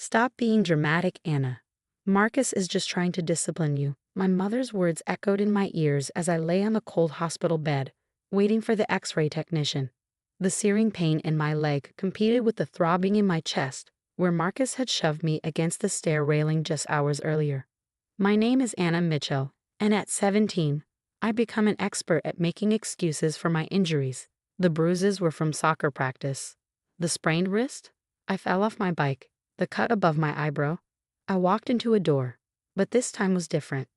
Stop being dramatic, Anna. Marcus is just trying to discipline you. My mother's words echoed in my ears as I lay on the cold hospital bed, waiting for the X-ray technician. The searing pain in my leg competed with the throbbing in my chest, where Marcus had shoved me against the stair railing just hours earlier. My name is Anna Mitchell, and at 17, I'd become an expert at making excuses for my injuries. The bruises were from soccer practice. The sprained wrist? I fell off my bike. The cut above my eyebrow? I walked into a door. But this time was different.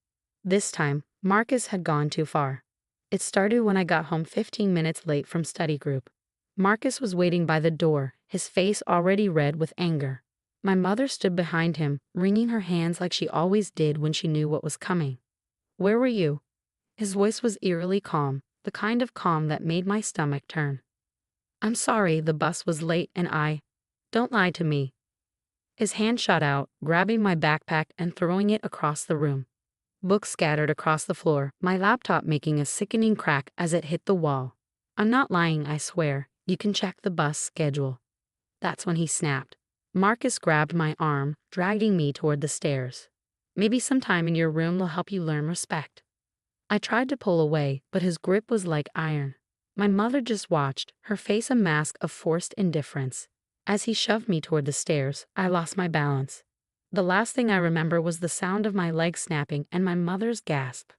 This time, Marcus had gone too far. It started when I got home 15 minutes late from study group. Marcus was waiting by the door, his face already red with anger. My mother stood behind him, wringing her hands like she always did when she knew what was coming. "Where were you?" His voice was eerily calm, the kind of calm that made my stomach turn. "I'm sorry, the bus was late and I—" "Don't lie to me." His hand shot out, grabbing my backpack and throwing it across the room. Books scattered across the floor, my laptop making a sickening crack as it hit the wall. "I'm not lying, I swear. You can check the bus schedule." That's when he snapped. Marcus grabbed my arm, dragging me toward the stairs. "Maybe some time in your room will help you learn respect." I tried to pull away, but his grip was like iron. My mother just watched, her face a mask of forced indifference. As he shoved me toward the stairs, I lost my balance. The last thing I remember was the sound of my leg snapping and my mother's gasp.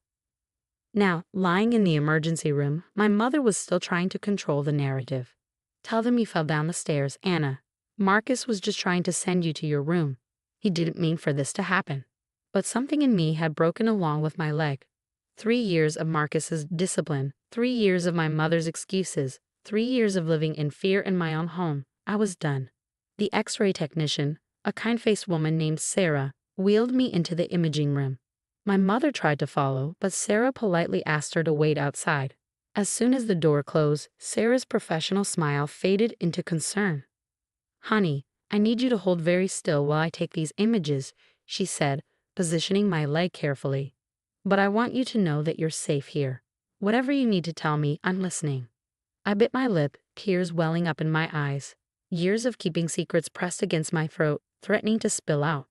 Now, lying in the emergency room, my mother was still trying to control the narrative. "Tell them you fell down the stairs, Anna. Marcus was just trying to send you to your room. He didn't mean for this to happen." But something in me had broken along with my leg. 3 years of Marcus's discipline, 3 years of my mother's excuses, 3 years of living in fear in my own home. I was done. The X-ray technician, a kind-faced woman named Sarah, wheeled me into the imaging room. My mother tried to follow, but Sarah politely asked her to wait outside. As soon as the door closed, Sarah's professional smile faded into concern. "Honey, I need you to hold very still while I take these images," she said, positioning my leg carefully. "But I want you to know that you're safe here. Whatever you need to tell me, I'm listening." I bit my lip, tears welling up in my eyes. Years of keeping secrets pressed against my throat, threatening to spill out.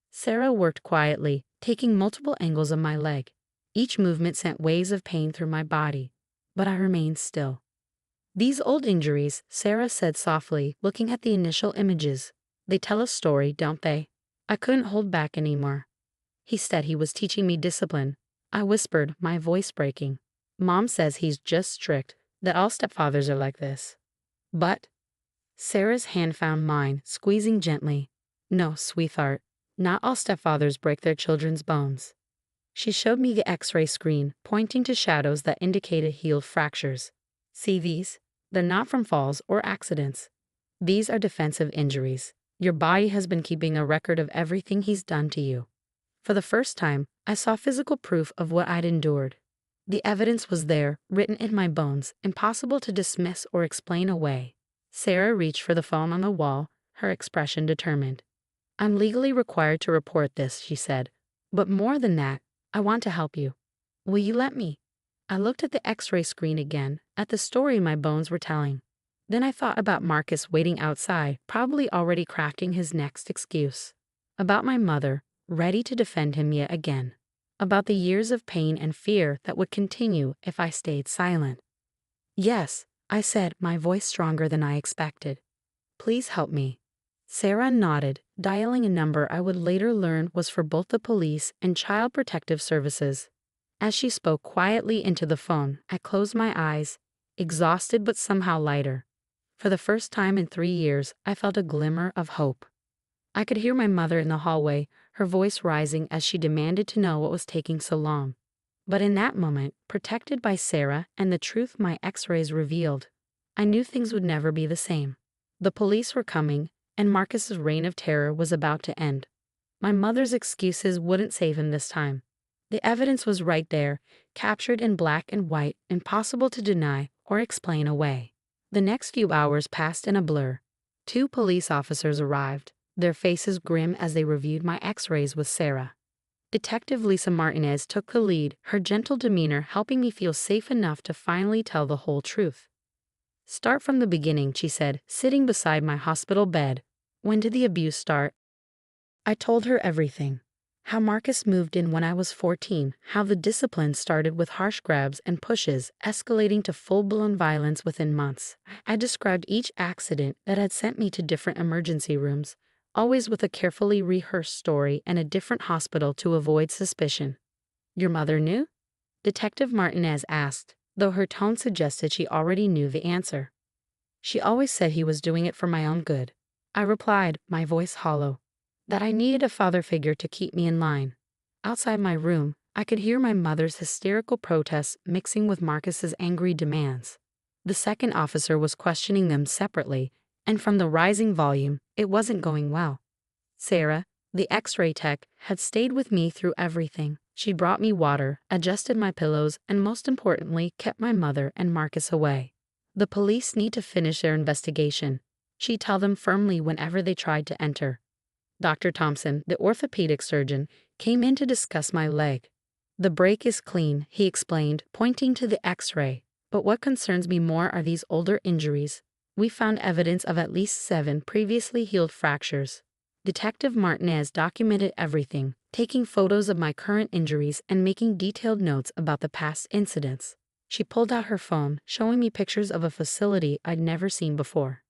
Sarah worked quietly, taking multiple angles of my leg. Each movement sent waves of pain through my body, but I remained still. "These old injuries," Sarah said softly, looking at the initial images. "They tell a story, don't they?" I couldn't hold back anymore. "He said he was teaching me discipline," I whispered, my voice breaking. "Mom says he's just strict, that all stepfathers are like this." "But—" Sarah's hand found mine, squeezing gently. "No, sweetheart. Not all stepfathers break their children's bones." She showed me the X-ray screen, pointing to shadows that indicated healed fractures. "See these? They're not from falls or accidents. These are defensive injuries. Your body has been keeping a record of everything he's done to you." For the first time, I saw physical proof of what I'd endured. The evidence was there, written in my bones, impossible to dismiss or explain away. Sarah reached for the phone on the wall, her expression determined. "I'm legally required to report this," she said. "But more than that, I want to help you. Will you let me?" I looked at the X-ray screen again, at the story my bones were telling. Then I thought about Marcus waiting outside, probably already crafting his next excuse. About my mother, ready to defend him yet again. About the years of pain and fear that would continue if I stayed silent. "Yes," I said, my voice stronger than I expected. "Please help me." Sarah nodded, dialing a number I would later learn was for both the police and Child Protective Services. As she spoke quietly into the phone, I closed my eyes, exhausted but somehow lighter. For the first time in 3 years, I felt a glimmer of hope. I could hear my mother in the hallway, her voice rising as she demanded to know what was taking so long. But in that moment, protected by Sarah and the truth my X-rays revealed, I knew things would never be the same. The police were coming, and Marcus's reign of terror was about to end. My mother's excuses wouldn't save him this time. The evidence was right there, captured in black and white, impossible to deny or explain away. The next few hours passed in a blur. 2 police officers arrived, their faces grim as they reviewed my X-rays with Sarah. Detective Lisa Martinez took the lead, her gentle demeanor helping me feel safe enough to finally tell the whole truth. "Start from the beginning," she said, sitting beside my hospital bed. "When did the abuse start?" I told her everything. How Marcus moved in when I was 14, how the discipline started with harsh grabs and pushes, escalating to full-blown violence within months. I described each accident that had sent me to different emergency rooms, always with a carefully rehearsed story and a different hospital to avoid suspicion. Your mother knew? Detective Martinez asked, though her tone suggested she already knew the answer. She always said he was doing it for my own good. I replied, my voice hollow, that I needed a father figure to keep me in line. Outside my room, I could hear my mother's hysterical protests mixing with Marcus's angry demands. The second officer was questioning them separately, and from the rising volume, it wasn't going well. Sarah, the X-ray tech, had stayed with me through everything. She brought me water, adjusted my pillows, and most importantly, kept my mother and Marcus away. The police need to finish their investigation, she'd tell them firmly whenever they tried to enter. Dr. Thompson, the orthopedic surgeon, came in to discuss my leg. The break is clean, he explained, pointing to the X-ray. But what concerns me more are these older injuries. We found evidence of at least 7 previously healed fractures. Detective Martinez documented everything, taking photos of my current injuries and making detailed notes about the past incidents. She pulled out her phone, showing me pictures of a facility I'd never seen before.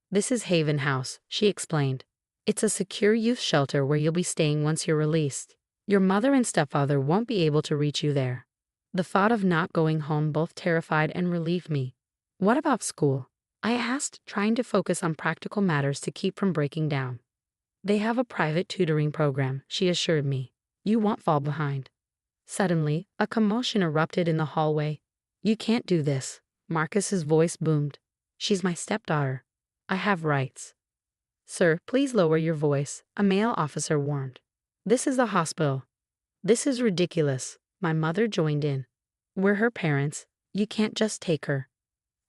This is Haven House, she explained. It's a secure youth shelter where you'll be staying once you're released. Your mother and stepfather won't be able to reach you there. The thought of not going home both terrified and relieved me. What about school? I asked, trying to focus on practical matters to keep from breaking down. They have a private tutoring program, she assured me. You won't fall behind. Suddenly, a commotion erupted in the hallway. You can't do this, Marcus's voice boomed. She's my stepdaughter. I have rights. Sir, please lower your voice, a male officer warned. This is a hospital. This is ridiculous, my mother joined in. We're her parents, you can't just take her.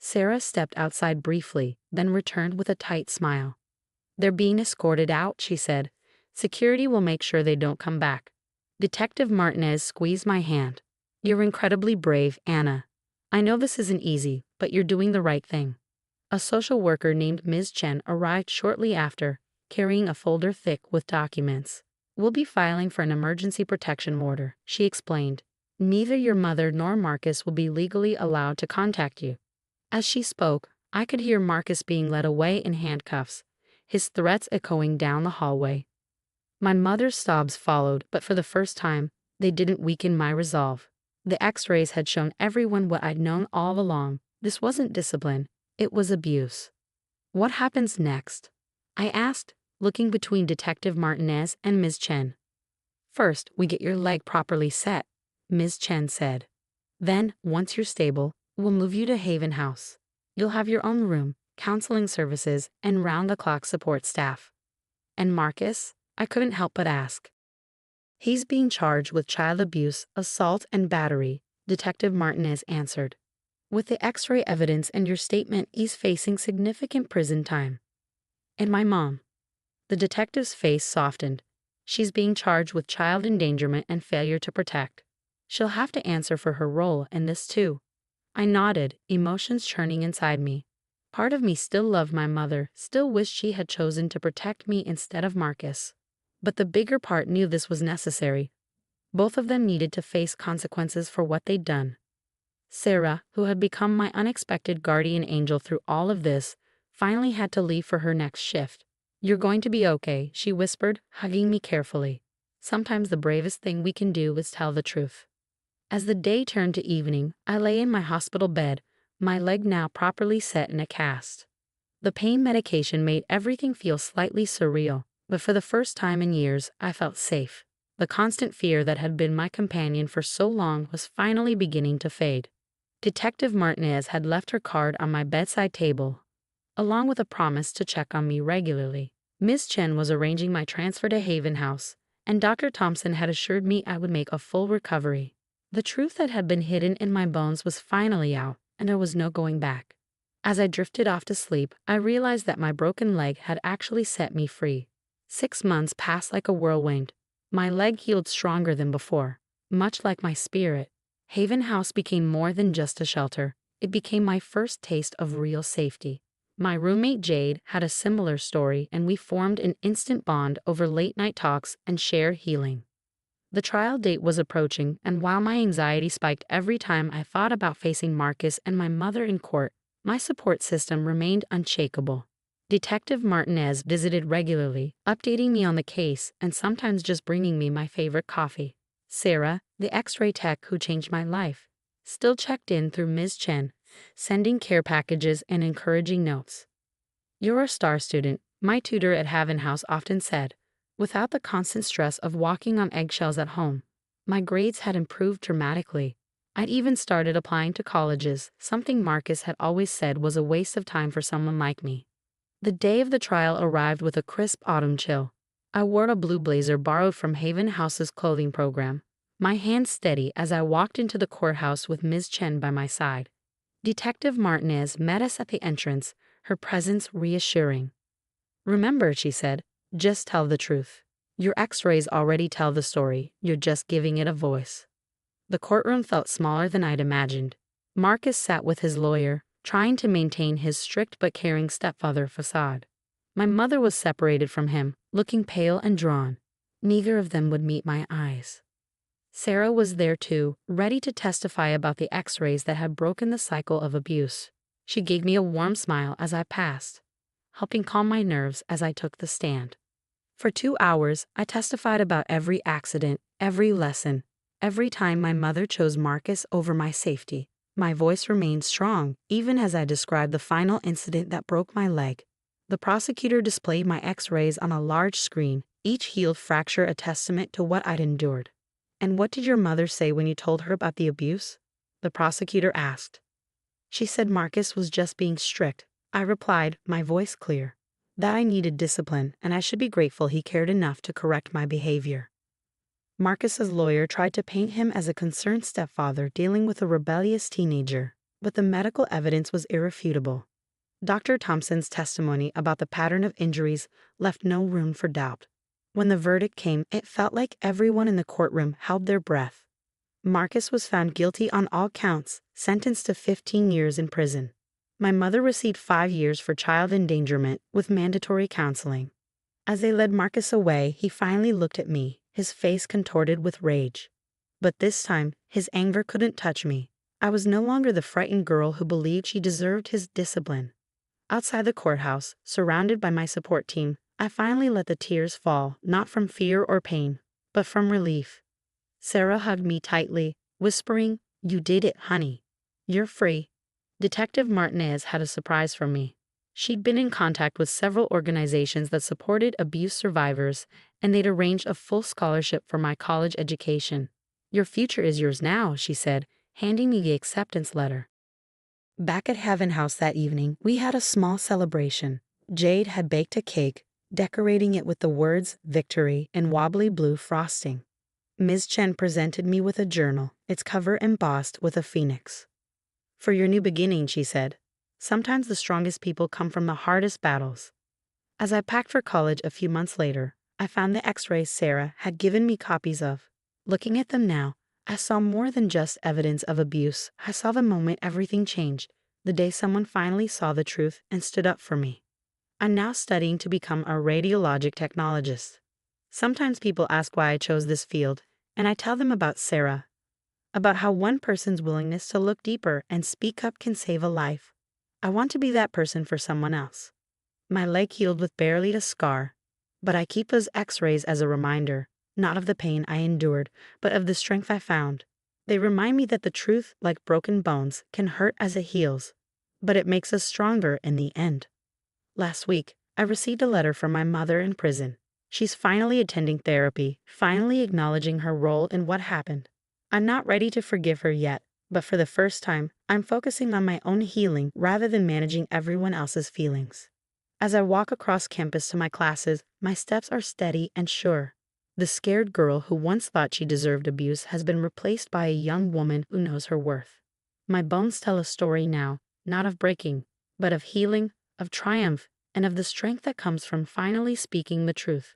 Sarah stepped outside briefly, then returned with a tight smile. They're being escorted out, she said. Security will make sure they don't come back. Detective Martinez squeezed my hand. You're incredibly brave, Anna. I know this isn't easy, but you're doing the right thing. A social worker named Ms. Chen arrived shortly after, carrying a folder thick with documents. We'll be filing for an emergency protection order, she explained. Neither your mother nor Marcus will be legally allowed to contact you. As she spoke, I could hear Marcus being led away in handcuffs, his threats echoing down the hallway. My mother's sobs followed, but for the first time, they didn't weaken my resolve. The X-rays had shown everyone what I'd known all along. This wasn't discipline, it was abuse. What happens next? I asked, looking between Detective Martinez and Ms. Chen. First, we get your leg properly set, Ms. Chen said. Then, once you're stable, we'll move you to Haven House. You'll have your own room, counseling services, and round-the-clock support staff. And Marcus? I couldn't help but ask. He's being charged with child abuse, assault, and battery, Detective Martinez answered. With the X-ray evidence and your statement, he's facing significant prison time. And my mom? The detective's face softened. She's being charged with child endangerment and failure to protect. She'll have to answer for her role in this too. I nodded, emotions churning inside me. Part of me still loved my mother, still wished she had chosen to protect me instead of Marcus. But the bigger part knew this was necessary. Both of them needed to face consequences for what they'd done. Sarah, who had become my unexpected guardian angel through all of this, finally had to leave for her next shift. You're going to be okay, she whispered, hugging me carefully. Sometimes the bravest thing we can do is tell the truth. As the day turned to evening, I lay in my hospital bed, my leg now properly set in a cast. The pain medication made everything feel slightly surreal, but for the first time in years, I felt safe. The constant fear that had been my companion for so long was finally beginning to fade. Detective Martinez had left her card on my bedside table, along with a promise to check on me regularly. Ms. Chen was arranging my transfer to Haven House, and Dr. Thompson had assured me I would make a full recovery. The truth that had been hidden in my bones was finally out, and there was no going back. As I drifted off to sleep, I realized that my broken leg had actually set me free. 6 months passed like a whirlwind. My leg healed stronger than before, much like my spirit. Haven House became more than just a shelter. It became my first taste of real safety. My roommate Jade had a similar story, and we formed an instant bond over late-night talks and shared healing. The trial date was approaching, and while my anxiety spiked every time I thought about facing Marcus and my mother in court, my support system remained unshakable. Detective Martinez visited regularly, updating me on the case and sometimes just bringing me my favorite coffee. Sarah, the X-ray tech who changed my life, still checked in through Ms. Chen, sending care packages and encouraging notes. "You're a star student," my tutor at Haven House often said. Without the constant stress of walking on eggshells at home, my grades had improved dramatically. I'd even started applying to colleges, something Marcus had always said was a waste of time for someone like me. The day of the trial arrived with a crisp autumn chill. I wore a blue blazer borrowed from Haven House's clothing program, my hands steady as I walked into the courthouse with Ms. Chen by my side. Detective Martinez met us at the entrance, her presence reassuring. "Remember," she said, "just tell the truth. Your X-rays already tell the story, you're just giving it a voice." The courtroom felt smaller than I'd imagined. Marcus sat with his lawyer, trying to maintain his strict but caring stepfather facade. My mother was separated from him, looking pale and drawn. Neither of them would meet my eyes. Sarah was there too, ready to testify about the X-rays that had broken the cycle of abuse. She gave me a warm smile as I passed, helping calm my nerves as I took the stand. For 2 hours, I testified about every accident, every lesson, every time my mother chose Marcus over my safety. My voice remained strong, even as I described the final incident that broke my leg. The prosecutor displayed my X-rays on a large screen, each healed fracture a testament to what I'd endured. "And what did your mother say when you told her about the abuse?" the prosecutor asked. "She said Marcus was just being strict," I replied, my voice clear. "That I needed discipline, and I should be grateful he cared enough to correct my behavior." Marcus's lawyer tried to paint him as a concerned stepfather dealing with a rebellious teenager, but the medical evidence was irrefutable. Dr. Thompson's testimony about the pattern of injuries left no room for doubt. When the verdict came, it felt like everyone in the courtroom held their breath. Marcus was found guilty on all counts, sentenced to 15 years in prison. My mother received 5 years for child endangerment with mandatory counseling. As they led Marcus away, he finally looked at me, his face contorted with rage. But this time, his anger couldn't touch me. I was no longer the frightened girl who believed she deserved his discipline. Outside the courthouse, surrounded by my support team, I finally let the tears fall, not from fear or pain, but from relief. Sarah hugged me tightly, whispering, "You did it, honey. You're free." Detective Martinez had a surprise for me. She'd been in contact with several organizations that supported abuse survivors, and they'd arranged a full scholarship for my college education. "Your future is yours now," she said, handing me the acceptance letter. Back at Heaven House that evening, we had a small celebration. Jade had baked a cake, decorating it with the words "Victory" in wobbly blue frosting. Ms. Chen presented me with a journal, its cover embossed with a phoenix. "For your new beginning," she said. "Sometimes the strongest people come from the hardest battles." As I packed for college a few months later, I found the X-rays Sarah had given me copies of. Looking at them now, I saw more than just evidence of abuse. I saw the moment everything changed, the day someone finally saw the truth and stood up for me. I'm now studying to become a radiologic technologist. Sometimes people ask why I chose this field, and I tell them about Sarah, about how one person's willingness to look deeper and speak up can save a life. I want to be that person for someone else. My leg healed with barely a scar, but I keep those X-rays as a reminder, not of the pain I endured, but of the strength I found. They remind me that the truth, like broken bones, can hurt as it heals, but it makes us stronger in the end. Last week, I received a letter from my mother in prison. She's finally attending therapy, finally acknowledging her role in what happened. I'm not ready to forgive her yet, but for the first time, I'm focusing on my own healing rather than managing everyone else's feelings. As I walk across campus to my classes, my steps are steady and sure. The scared girl who once thought she deserved abuse has been replaced by a young woman who knows her worth. My bones tell a story now, not of breaking, but of healing, of triumph, and of the strength that comes from finally speaking the truth.